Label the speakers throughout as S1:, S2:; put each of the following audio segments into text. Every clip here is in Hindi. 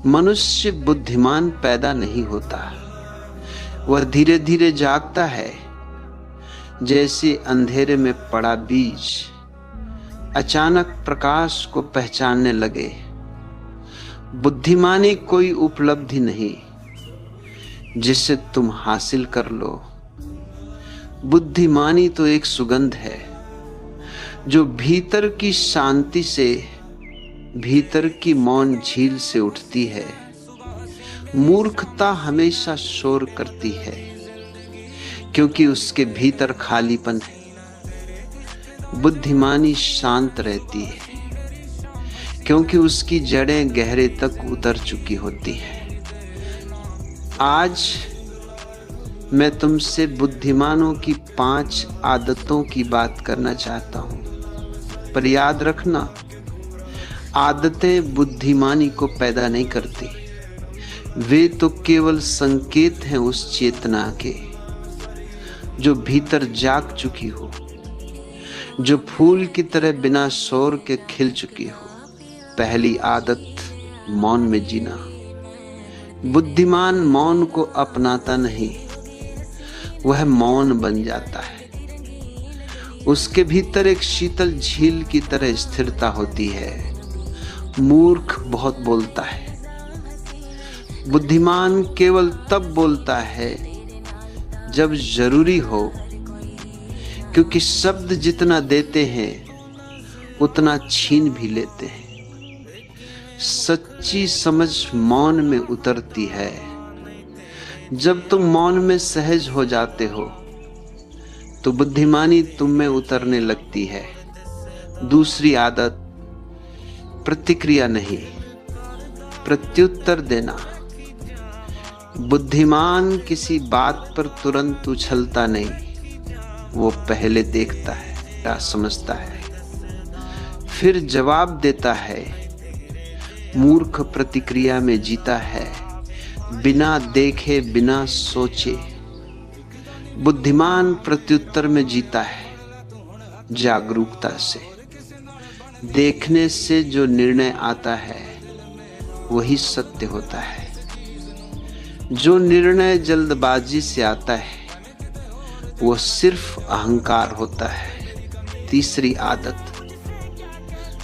S1: मनुष्य बुद्धिमान पैदा नहीं होता, वह धीरे धीरे जागता है। जैसे अंधेरे में पड़ा बीज अचानक प्रकाश को पहचानने लगे। बुद्धिमानी कोई उपलब्धि नहीं जिसे तुम हासिल कर लो। बुद्धिमानी तो एक सुगंध है जो भीतर की शांति से, भीतर की मौन झील से उठती है। मूर्खता हमेशा शोर करती है क्योंकि उसके भीतर खालीपन है। बुद्धिमानी शांत रहती है क्योंकि उसकी जड़ें गहरे तक उतर चुकी होती हैं। आज मैं तुमसे बुद्धिमानों की 5 आदतों की बात करना चाहता हूं, पर याद रखना, आदतें बुद्धिमानी को पैदा नहीं करती। वे तो केवल संकेत हैं उस चेतना के जो भीतर जाग चुकी हो, जो फूल की तरह बिना शोर के खिल चुकी हो। पहली आदत, मौन में जीना। बुद्धिमान मौन को अपनाता नहीं, वह मौन बन जाता है। उसके भीतर एक शीतल झील की तरह स्थिरता होती है। मूर्ख बहुत बोलता है, बुद्धिमान केवल तब बोलता है जब जरूरी हो, क्योंकि शब्द जितना देते हैं उतना छीन भी लेते हैं। सच्ची समझ मौन में उतरती है। जब तुम मौन में सहज हो जाते हो तो बुद्धिमानी तुम में उतरने लगती है। दूसरी आदत, प्रतिक्रिया नहीं, प्रत्युत्तर देना। बुद्धिमान किसी बात पर तुरंत उछलता नहीं, वो पहले देखता है, क्या समझता है, फिर जवाब देता है। मूर्ख प्रतिक्रिया में जीता है, बिना देखे, बिना सोचे। बुद्धिमान प्रत्युत्तर में जीता है, जागरूकता से। देखने से जो निर्णय आता है वही सत्य होता है। जो निर्णय जल्दबाजी से आता है वो सिर्फ अहंकार होता है। तीसरी आदत,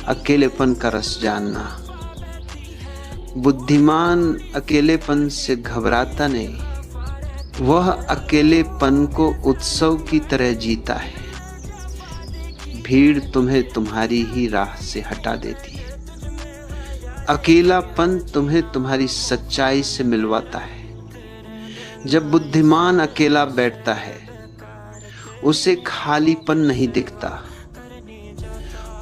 S1: अकेलेपन का रस जानना। बुद्धिमान अकेलेपन से घबराता नहीं, वह अकेलेपन को उत्सव की तरह जीता है। भीड़ तुम्हें तुम्हारी ही राह से हटा देती है, अकेलापन तुम्हें तुम्हारी सच्चाई से मिलवाता है। जब बुद्धिमान अकेला बैठता है उसे खालीपन नहीं दिखता,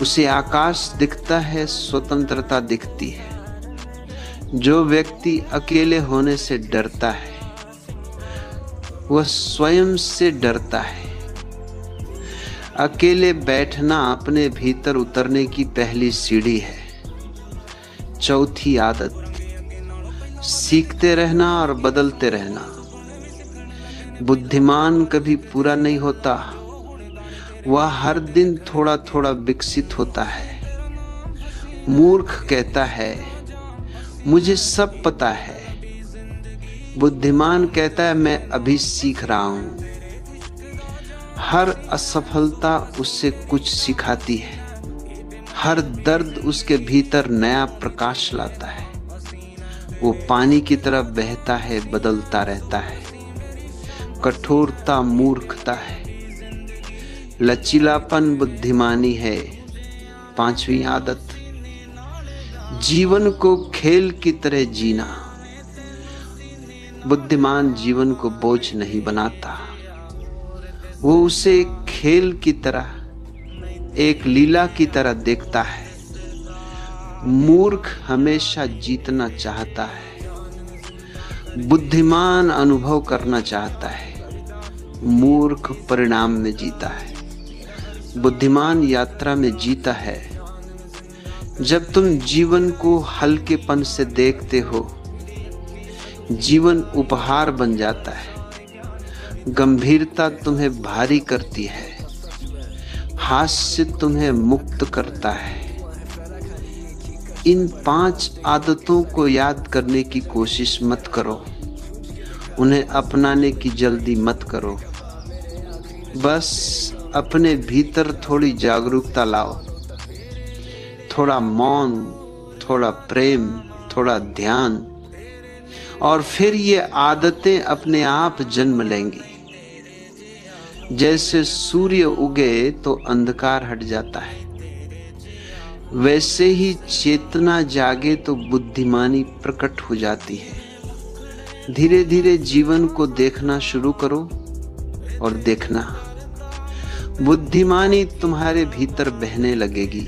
S1: उसे आकाश दिखता है, स्वतंत्रता दिखती है। जो व्यक्ति अकेले होने से डरता है वह स्वयं से डरता है। अकेले बैठना अपने भीतर उतरने की पहली सीढ़ी है। चौथी आदत, सीखते रहना और बदलते रहना। बुद्धिमान कभी पूरा नहीं होता, वह हर दिन थोड़ा थोड़ा विकसित होता है। मूर्ख कहता है मुझे सब पता है, बुद्धिमान कहता है मैं अभी सीख रहा हूं। हर असफलता उससे कुछ सिखाती है, हर दर्द उसके भीतर नया प्रकाश लाता है। वो पानी की तरफ बहता है, बदलता रहता है। कठोरता मूर्खता है, लचीलापन बुद्धिमानी है। पांचवी आदत, जीवन को खेल की तरह जीना। बुद्धिमान जीवन को बोझ नहीं बनाता, वो उसे एक खेल की तरह, एक लीला की तरह देखता है। मूर्ख हमेशा जीतना चाहता है, बुद्धिमान अनुभव करना चाहता है। मूर्ख परिणाम में जीता है, बुद्धिमान यात्रा में जीता है। जब तुम जीवन को हल्केपन से देखते हो, जीवन उपहार बन जाता है। गंभीरता तुम्हें भारी करती है, हास्य तुम्हें मुक्त करता है। इन 5 आदतों को याद करने की कोशिश मत करो, उन्हें अपनाने की जल्दी मत करो। बस अपने भीतर थोड़ी जागरूकता लाओ, थोड़ा मौन, थोड़ा प्रेम, थोड़ा ध्यान, और फिर ये आदतें अपने आप जन्म लेंगी। जैसे सूर्य उगे तो अंधकार हट जाता है, वैसे ही चेतना जागे तो बुद्धिमानी प्रकट हो जाती है। धीरे धीरे जीवन को देखना शुरू करो और देखना, बुद्धिमानी तुम्हारे भीतर बहने लगेगी।